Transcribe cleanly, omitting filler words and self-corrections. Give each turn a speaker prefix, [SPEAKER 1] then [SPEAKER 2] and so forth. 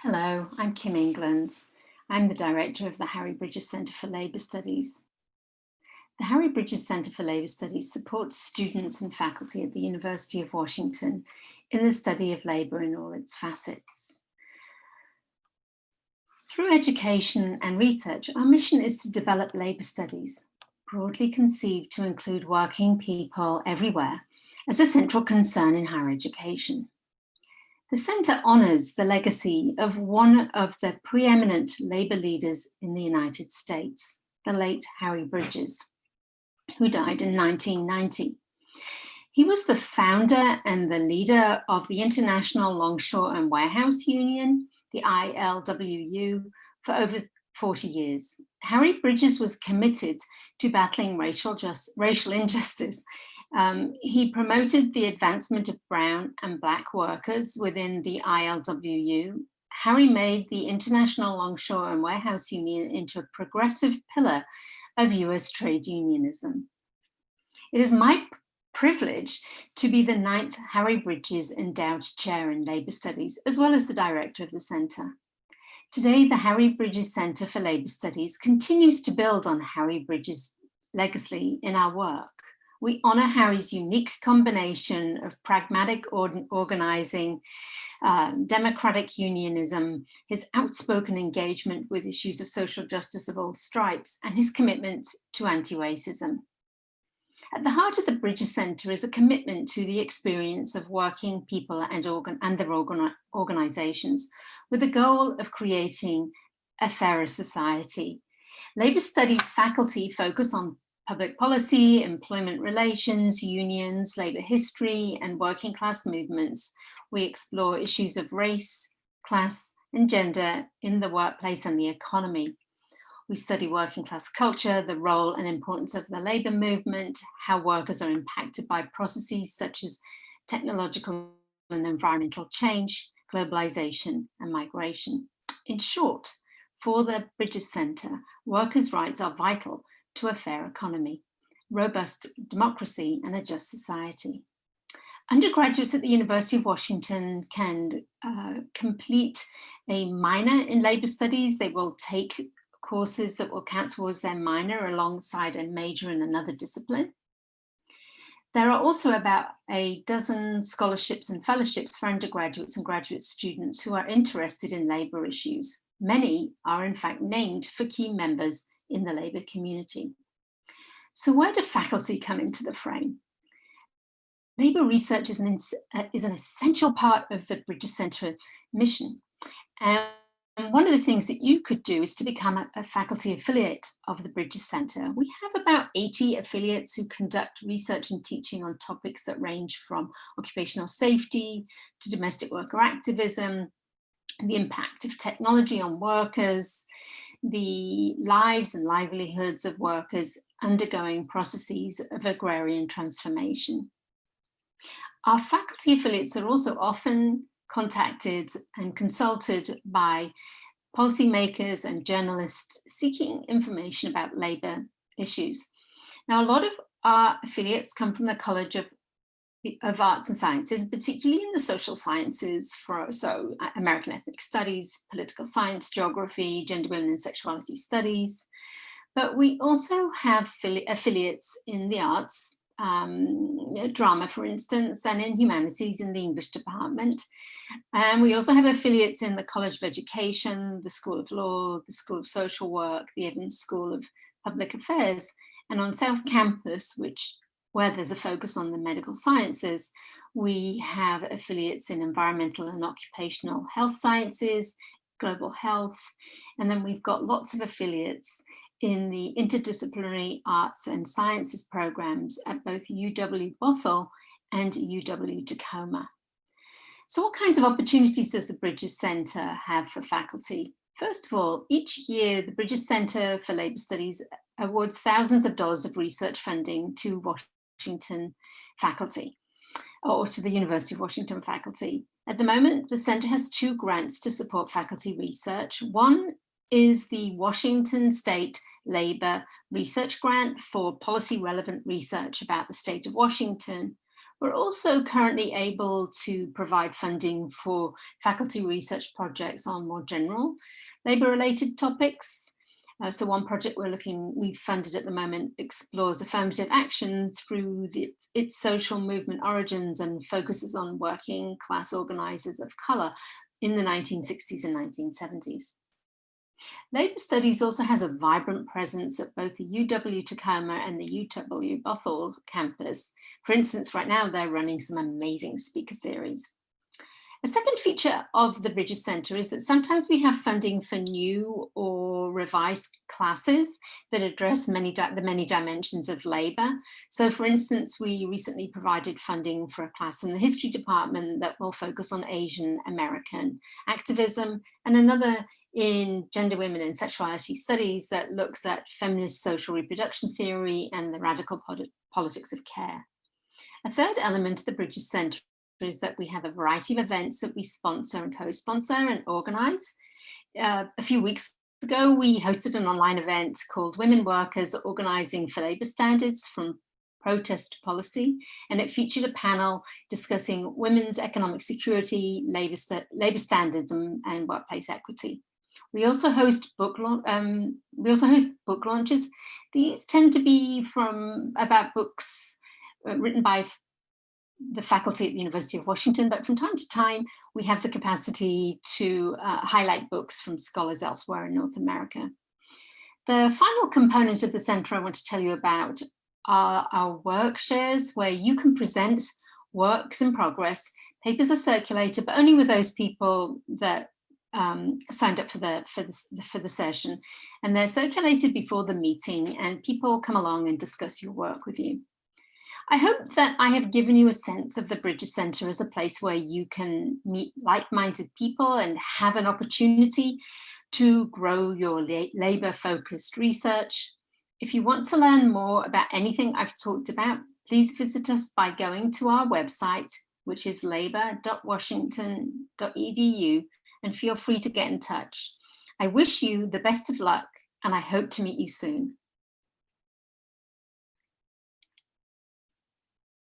[SPEAKER 1] Hello, I'm Kim England. I'm the director of the Harry Bridges Centre for Labour Studies. The Harry Bridges Centre for Labour Studies supports students and faculty at the University of Washington in the study of labour in all its facets. Through education and research, our mission is to develop labour studies, broadly conceived to include working people everywhere, as a central concern in higher education. The Centre honours the legacy of one of the preeminent labour leaders in the United States, the late Harry Bridges, who died in 1990. He was the founder and the leader of the International Longshore and Warehouse Union, the ILWU, for over 40 years. Harry Bridges was committed to battling racial injustice. He promoted the advancement of brown and black workers within the ILWU. Harry made the International Longshore and Warehouse Union into a progressive pillar of US trade unionism. It is my privilege to be the 9th Harry Bridges Endowed Chair in Labour Studies, as well as the director of the Centre. Today, the Harry Bridges Centre for Labour Studies continues to build on Harry Bridges' legacy in our work. We honour Harry's unique combination of pragmatic organising, democratic unionism, his outspoken engagement with issues of social justice of all stripes, and his commitment to anti-racism. At the heart of the Bridges Centre is a commitment to the experience of working people and their organisations, with the goal of creating a fairer society. Labour Studies faculty focus on public policy, employment relations, unions, labour history, and working class movements. We explore issues of race, class, and gender in the workplace and the economy. We study working class culture, the role and importance of the labour movement, how workers are impacted by processes such as technological and environmental change, globalisation, and migration. In short, for the Bridges Centre, workers' rights are vital to a fair economy, robust democracy, and a just society. Undergraduates at the University of Washington can complete a minor in labour studies. They will take courses that will count towards their minor alongside a major in another discipline. There are also about a dozen scholarships and fellowships for undergraduates and graduate students who are interested in labour issues. Many are in fact named for key members in the labour community. So where do faculty come into the frame? Labour research is an essential part of the Bridges Centre mission. And one of the things that you could do is to become a faculty affiliate of the Bridges Centre. We have about 80 affiliates who conduct research and teaching on topics that range from occupational safety to domestic worker activism, the impact of technology on workers, the lives and livelihoods of workers undergoing processes of agrarian transformation. Our faculty affiliates are also often contacted and consulted by policymakers and journalists seeking information about labour issues. Now, a lot of our affiliates come from the College of Arts and Sciences, particularly in the social sciences, so American Ethnic Studies, political science, geography, gender, women and sexuality studies. But we also have affiliates in the arts, drama, for instance, and in humanities in the English department. And we also have affiliates in the College of Education, the School of Law, the School of Social Work, the Evans School of Public Affairs, and on South Campus, where there's a focus on the medical sciences, we have affiliates in environmental and occupational health sciences, global health, and then we've got lots of affiliates in the interdisciplinary arts and sciences programs at both UW-Bothell and UW-Tacoma. So what kinds of opportunities does the Bridges Centre have for faculty? First of all, each year the Bridges Centre for Labour Studies awards thousands of dollars of research funding to Washington faculty, or to the University of Washington faculty. At the moment, the Centre has 2 grants to support faculty research. One is the Washington State Labour Research Grant for policy relevant research about the state of Washington, We're also currently able to provide funding for faculty research projects on more general labour-related topics. So one project we've funded at the moment explores affirmative action through its social movement origins and focuses on working class organisers of colour in the 1960s and 1970s. Labour Studies also has a vibrant presence at both the UW Tacoma and the UW Bothell campus. For instance, right now they're running some amazing speaker series. A second feature of the Bridges Centre is that sometimes we have funding for new or revised classes that address the many dimensions of labour. So for instance, we recently provided funding for a class in the history department that will focus on Asian American activism, and another in gender, women and sexuality studies that looks at feminist social reproduction theory and the radical politics of care. A third element of the Bridges Centre is that we have a variety of events that we sponsor and co-sponsor and organise. A few weeks ago, we hosted an online event called Women Workers Organising for Labour Standards from Protest to Policy, and it featured a panel discussing women's economic security, labour standards and workplace equity. We also host book launches. These tend to be about books written by the faculty at the University of Washington, but from time to time, we have the capacity to highlight books from scholars elsewhere in North America. The final component of the centre I want to tell you about are our work shares, where you can present works in progress. Papers are circulated, but only with those people that signed up for the session, and they're circulated before the meeting, and people come along and discuss your work with you. I hope that I have given you a sense of the Bridges Centre as a place where you can meet like-minded people and have an opportunity to grow your labour-focused research. If you want to learn more about anything I've talked about, please visit us by going to our website, which is labour.washington.edu, and feel free to get in touch. I wish you the best of luck, and I hope to meet you soon.